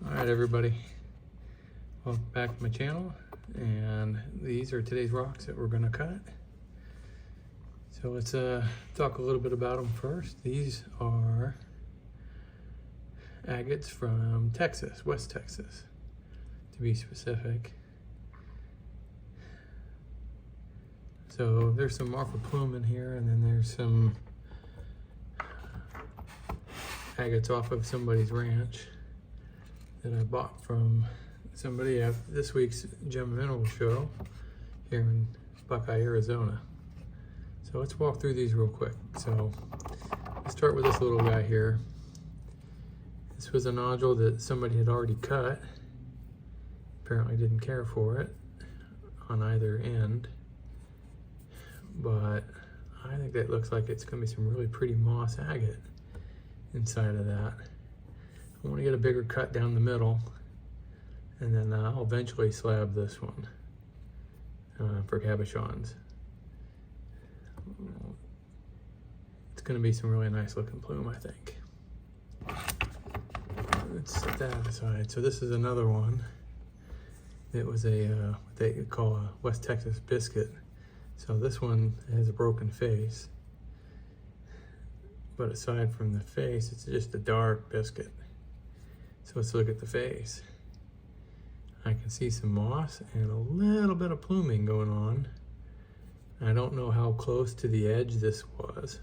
Alright everybody, welcome back to my channel, and these are today's rocks that we're going to cut. So let's talk a little bit about them first. These are agates from Texas, West Texas to be specific. So there's some Plume in here, and then there's some agates off of somebody's ranch that I bought from somebody at this week's Gem Mineral show here in Buckeye, Arizona. So let's walk through these real quick. So let's start with this little guy here. This was a nodule that somebody had already cut. Apparently didn't care for it on either end. But I think that looks like it's gonna be some really pretty moss agate inside of that. I want to get a bigger cut down the middle, and then I'll eventually slab this one for cabochons. It's going to be some really nice looking plume, I think. Let's set that aside. So this is another one. It was a what they call a West Texas biscuit. So this one has a broken face, but aside from the face, it's just a dark biscuit. So let's look at the face. I can see some moss and a little bit of pluming going on. I don't know how close to the edge this was,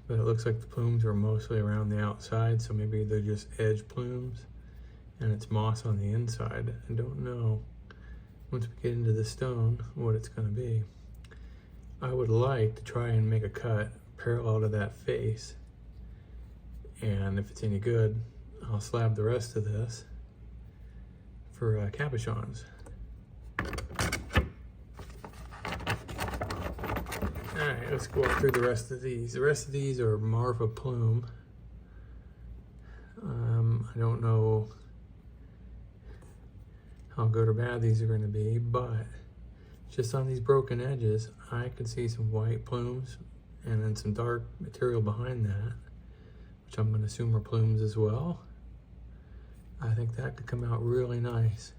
but it looks like the plumes are mostly around the outside, so maybe they're just edge plumes and it's moss on the inside. I don't know, once we get into the stone, what it's going to be. I would like to try and make a cut parallel to that face, and if it's any good, I'll slab the rest of this for cabochons. Alright, let's go through the rest of these. The rest of these are Plume. I don't know how good or bad these are going to be, but just on these broken edges, I can see some white plumes and then some dark material behind that, which I'm going to assume are plumes as well. I think that could come out really nice.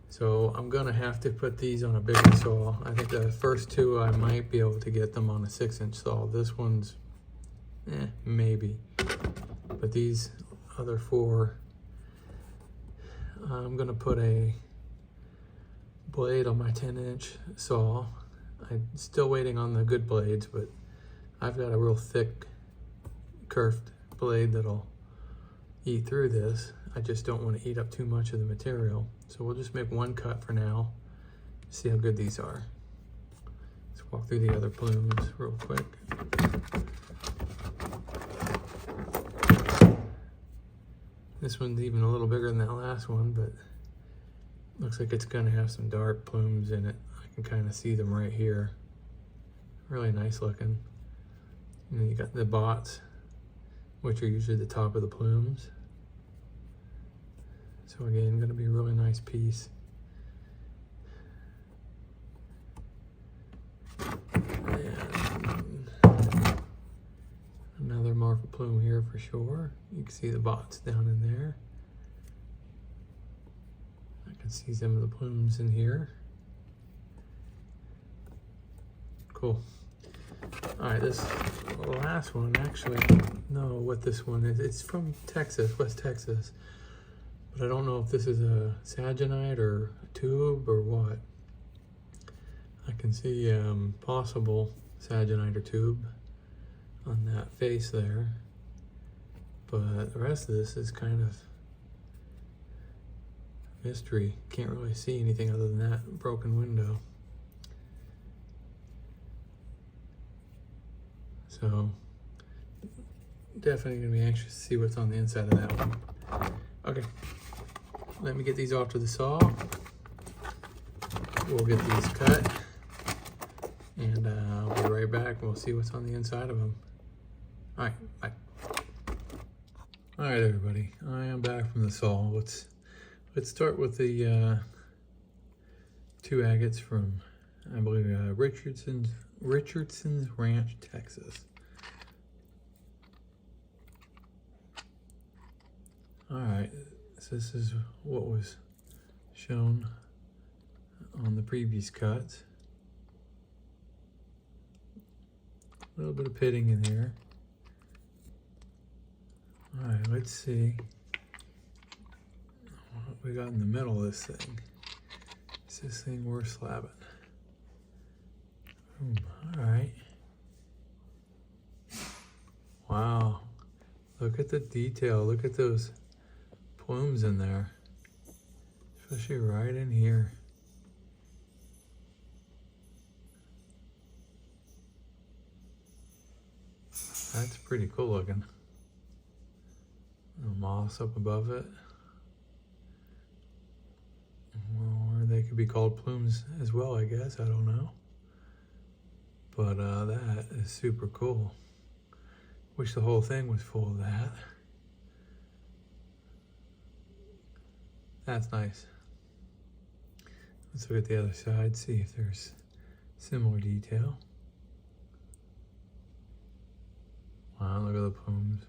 So I'm going to have to put these on a bigger saw. I think the first two I might be able to get them on a 6-inch saw. This one's maybe. But these other four, I'm going to put a blade on my 10-inch saw. I'm still waiting on the good blades, but I've got a real thick curved blade that'll eat through this. I just don't want to eat up too much of the material. So we'll just make one cut for now, see how good these are. Let's walk through the other plumes real quick. This one's even a little bigger than that last one, but looks like it's gonna have some dark plumes in it. I can kind of see them right here. Really nice looking. And then you got the bots, which are usually the top of the plumes. So again, going to be a really nice piece. And another Plume here for sure. You can see the bots down in there. I can see some of the plumes in here. Cool. Alright, this last one, actually, I don't know what this one is. It's from Texas, West Texas. But I don't know if this is a saginite or a tube or what. I can see possible saginite or tube on that face there. But the rest of this is kind of mystery. Can't really see anything other than that broken window. So definitely gonna be anxious to see what's on the inside of that one. Okay, let me get these off to the saw. We'll get these cut, and I'll be right back. We'll see what's on the inside of them. All right, bye. All right, everybody, I am back from the saw. Let's start with the two agates from, I believe, Richardson's Ranch, Texas. All right, so this is what was shown on the previous cuts. A little bit of pitting in here. All right, let's see what we got in the middle of this thing. Is this thing worth slabbing? All right. Wow, look at the detail. Look at those plumes in there, especially right in here. That's pretty cool looking. The moss up above it. Or they could be called plumes as well, I guess. I don't know. But that is super cool. Wish the whole thing was full of that. That's nice. Let's look at the other side, see if there's similar detail. Wow, look at the plumes.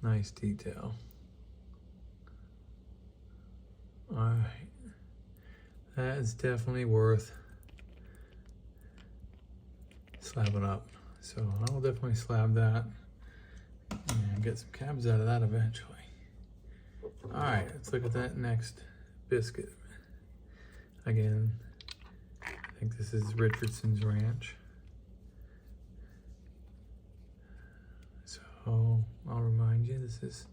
Nice detail. All right. That is definitely worth slabbing up. So I'll definitely slab that and get some cabs out of that eventually. All right, let's look at that next biscuit. Again, I think this is Richardson's Ranch. So I'll remind you, this is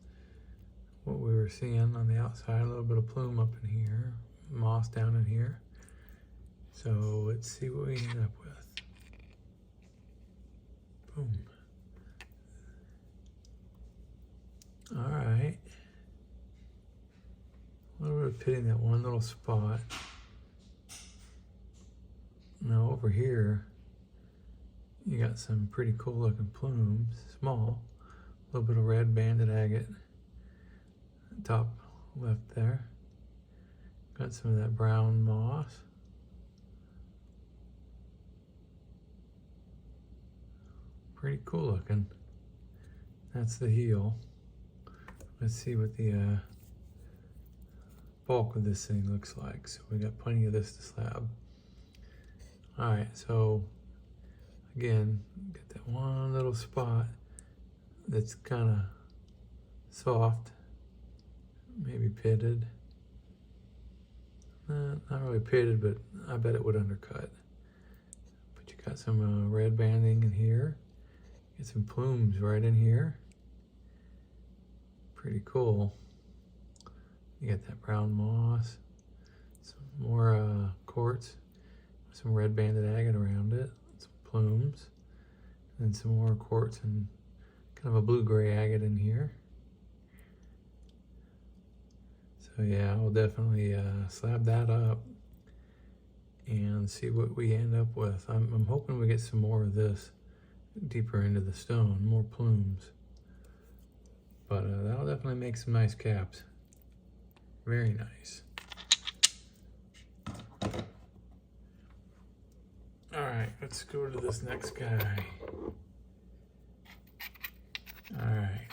what we were seeing on the outside, a little bit of plume up in here, moss down in here. So let's see what we end up with. Boom. All right. A little bit of pitting that one little spot. Now over here, you got some pretty cool looking plumes, small. A little bit of red banded agate. Top left there. Got some of that brown moss. Pretty cool looking. That's the heel. Let's see what the bulk of this thing looks like. So we got plenty of this to slab. All right, so again, get that one little spot that's kind of soft, maybe pitted. Not really pitted, but I bet it would undercut. But you got some red banding in here. Get some plumes right in here. Pretty cool. You got that brown moss, some more quartz, some red banded agate around it, some plumes, and some more quartz and kind of a blue-gray agate in here. So yeah, I'll definitely slab that up and see what we end up with. I'm hoping we get some more of this deeper into the stone, more plumes. But that'll definitely make some nice caps. Very nice. All right, let's go to this next guy. All right.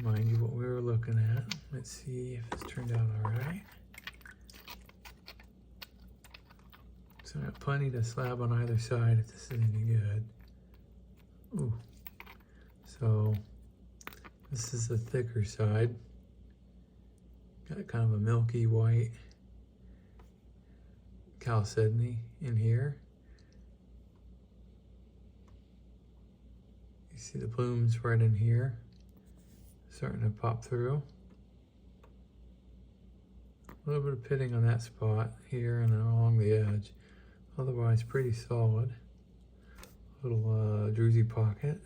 Mind you what we were looking at. Let's see if this turned out all right. So I got plenty to slab on either side if this is any good. Ooh. So this is the thicker side. Got kind of a milky white chalcedony in here. You see the plumes right in here, starting to pop through. A little bit of pitting on that spot here and then along the edge. Otherwise pretty solid. Little druzy pocket.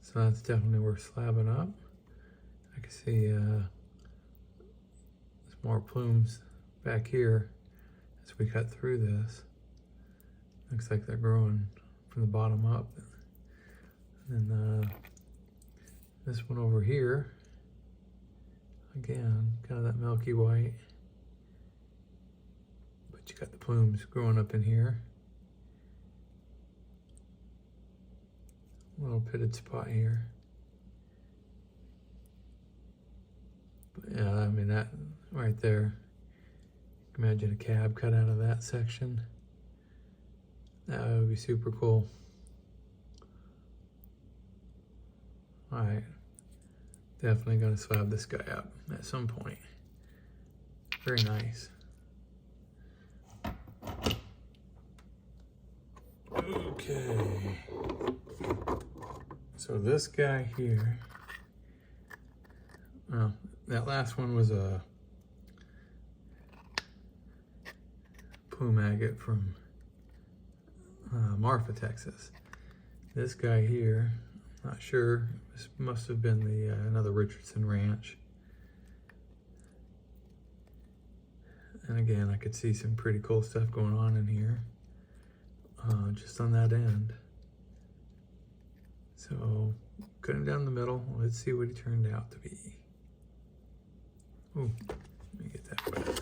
So that's definitely worth slabbing up. I can see there's more plumes back here as we cut through this. Looks like they're growing from the bottom up. And then this one over here, again, kind of that milky white. But you got the plumes growing up in here. A little pitted spot here. But yeah, I mean, that right there, imagine a cab cut out of that section. That would be super cool. All right, definitely gonna slab this guy up at some point. Very nice. Okay. So this guy here, well, that last one was a Plume agate from Marfa, Texas. This guy here, not sure, this must have been the another Richardson ranch. And again, I could see some pretty cool stuff going on in here, just on that end. So, cut him down the middle. Let's see what he turned out to be. Ooh, let me get that wet.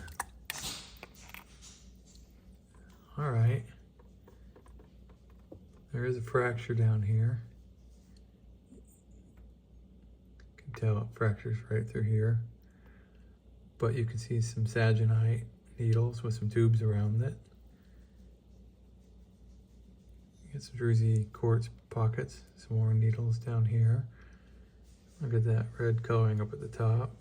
All right. There is a fracture down here. You can tell it fractures right through here. But you can see some saginite needles with some tubes around it. Get some druzy quartz pockets, some more needles down here. Look at that red coloring up at the top.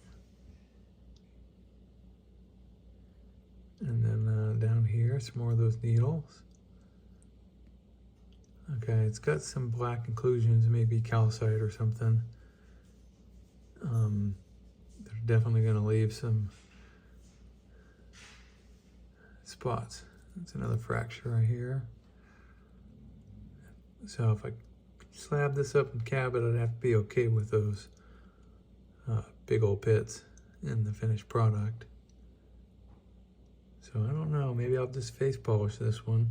And then down here, some more of those needles. Okay, it's got some black inclusions, maybe calcite or something. They're definitely gonna leave some spots. That's another fracture right here. So if I slab this up and cab it, I'd have to be okay with those big old pits in the finished product. So I don't know, maybe I'll just face polish this one.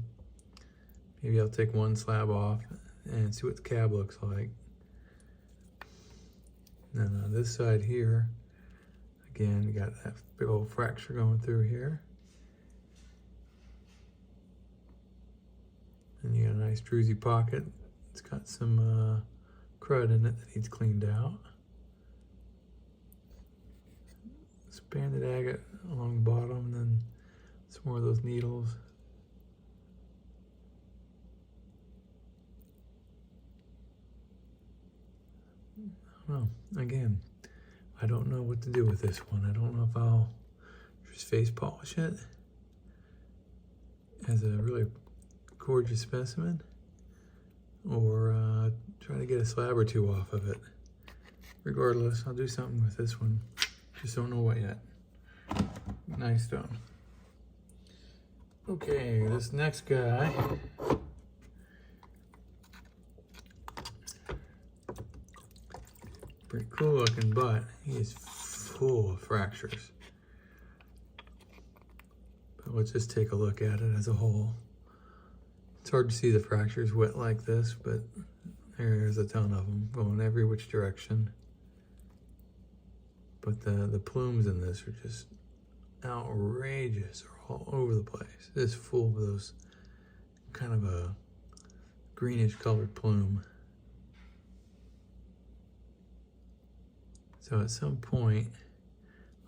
Maybe I'll take one slab off and see what the cab looks like. And then on this side here, again, you got that big old fracture going through here. And you got a nice druzy pocket. It's got some crud in it that needs cleaned out. Expanded agate along the bottom, and then some more of those needles. Well, again, I don't know what to do with this one. I don't know if I'll just face polish it as a really gorgeous specimen, or try to get a slab or two off of it. Regardless, I'll do something with this one. Just don't know what yet. Nice stone. Okay, this next guy. Pretty cool looking, but he is full of fractures. But let's just take a look at it as a whole. It's hard to see the fractures wet like this, but there's a ton of them going every which direction. But the plumes in this are just outrageous. They're all over the place. It's full of those kind of a greenish colored plume. So at some point,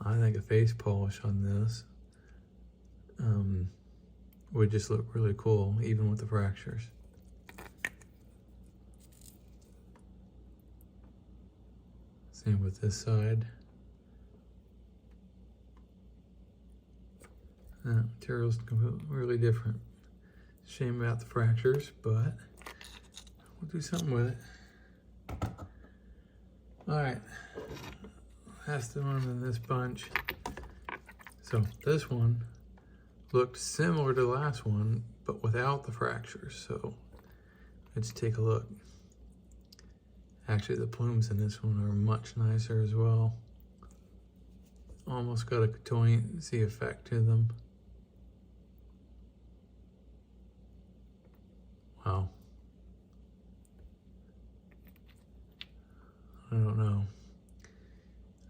I think a face polish on this would just look really cool, even with the fractures. Same with this side. Material's really different. Shame about the fractures, but we'll do something with it. All right, last one in this bunch. So this one looked similar to the last one, but without the fractures. So let's take a look. Actually, the plumes in this one are much nicer as well. Almost got a cotoyancy effect to them. Wow. I don't know.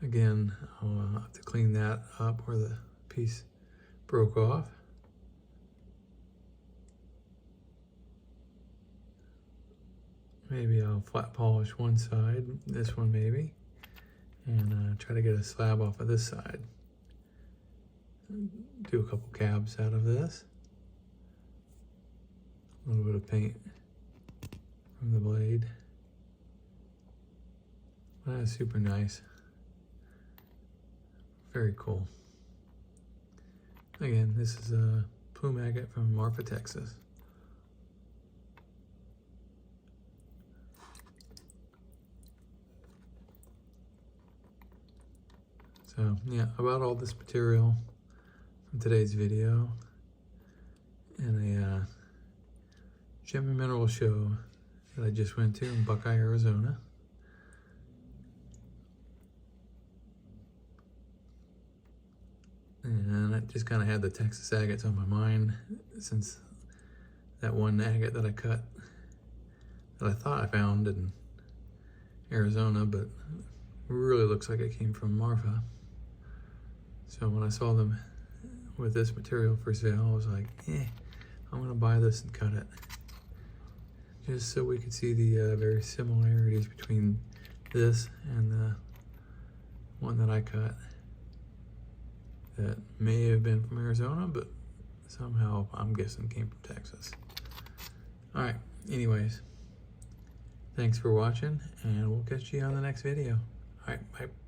Again, I'll have to clean that up where the piece broke off. Maybe I'll flat polish one side, this one maybe, and try to get a slab off of this side. Do a couple cabs out of this. A little bit of paint from the blade. That's super nice. Very cool. Again, this is a Plume agate from Marfa, Texas. So yeah, about all this material from today's video and a gem and mineral show that I just went to in Buckeye, Arizona. And I just kind of had the Texas agates on my mind since that one agate that I cut that I thought I found in Arizona, but really looks like it came from Marfa. So when I saw them with this material for sale, I was like, I'm gonna buy this and cut it. Just so we could see the very similarities between this and the one that I cut. That may have been from Arizona, but somehow I'm guessing came from Texas. All right, anyways, thanks for watching, and we'll catch you on the next video. All right, bye.